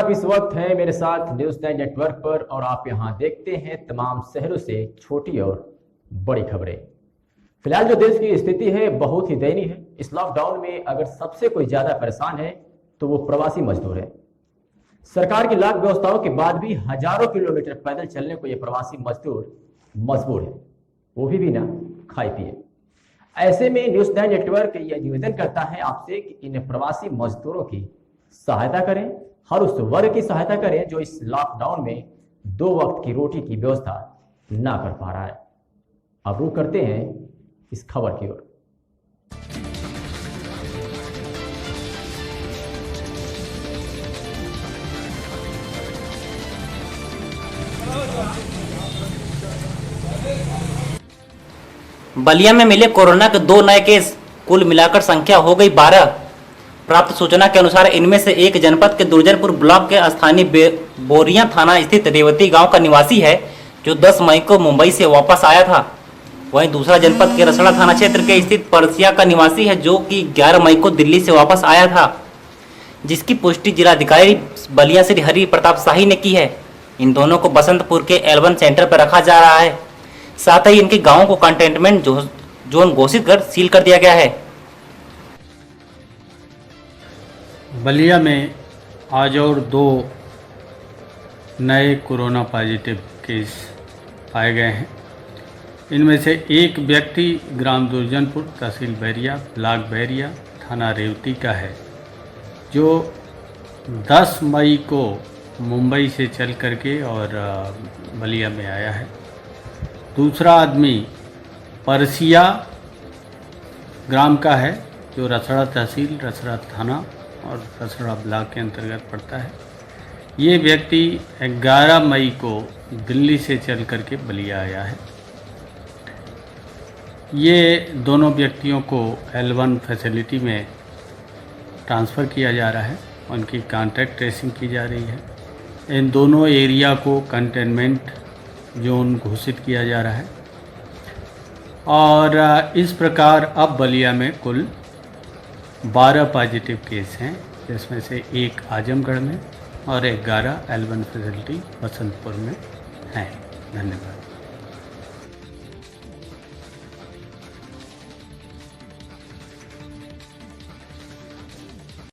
आप इस वक्त हैं मेरे साथ न्यूज़ 9 नेटवर्क पर और आप यहां देखते हैं तमाम शहरों से छोटी और बड़ी खबरें। फिलहाल जो देश की स्थिति है बहुत ही दयनीय है। इस लॉकडाउन में अगर सबसे कोई ज्यादा परेशान है तो वो प्रवासी मजदूर है। सरकार की लाख व्यवस्थाओं के बाद भी हजारों किलोमीटर पैदल चलने को ये प्रवासी मजदूर मजबूर है, वो भी बिना खाए पिए। ऐसे में न्यूज़ 9 नेटवर्क यह निवेदन करता है आपसे कि इन प्रवासी मजदूरों की सहायता करें, हर उस वर्ग की सहायता करें जो इस लॉकडाउन में 2 वक्त की रोटी की व्यवस्था ना कर पा रहा है। अब रुक करते हैं इस खबर की ओर। बलिया में मिले कोरोना के 2 नए केस, कुल मिलाकर संख्या हो गई 12। प्राप्त सूचना के अनुसार इनमें से एक जनपद के दुर्जनपुर ब्लॉक के स्थानीय बोरिया थाना स्थित रेवती गांव का निवासी है जो 10 मई को मुंबई से वापस आया था। वहीं दूसरा जनपद के रसड़ा थाना क्षेत्र के स्थित परसिया का निवासी है जो कि 11 मई को दिल्ली से वापस आया था, जिसकी पुष्टि जिलाधिकारी बलिया श्री हरि प्रताप शाही ने की है। इन दोनों को बसंतपुर के L1 सेंटर पर रखा जा रहा है। साथ ही इनके गाँव को कंटेनमेंट जोन घोषित कर सील कर दिया गया है। बलिया में आज और 2 नए कोरोना पॉजिटिव केस पाए गए हैं। इनमें से एक व्यक्ति ग्राम दुर्जनपुर, तहसील बैरिया, ब्लॉक बैरिया, थाना रेवती का है जो 10 मई को मुंबई से चल करके और बलिया में आया है। दूसरा आदमी परसिया ग्राम का है जो रसड़ा तहसील, रसड़ा थाना और रसड़ा ब्लॉक के अंतर्गत पड़ता है। ये व्यक्ति 11 मई को दिल्ली से चल करके बलिया आया है। ये दोनों व्यक्तियों को L1 फैसिलिटी में ट्रांसफ़र किया जा रहा है, उनकी कॉन्टैक्ट ट्रेसिंग की जा रही है। इन दोनों एरिया को कंटेनमेंट जोन घोषित किया जा रहा है और इस प्रकार अब बलिया में कुल 12 पॉजिटिव केस हैं, जिसमें से एक आजमगढ़ में और 11 L1 फैसिलिटी बसंतपुर में हैं। धन्यवाद।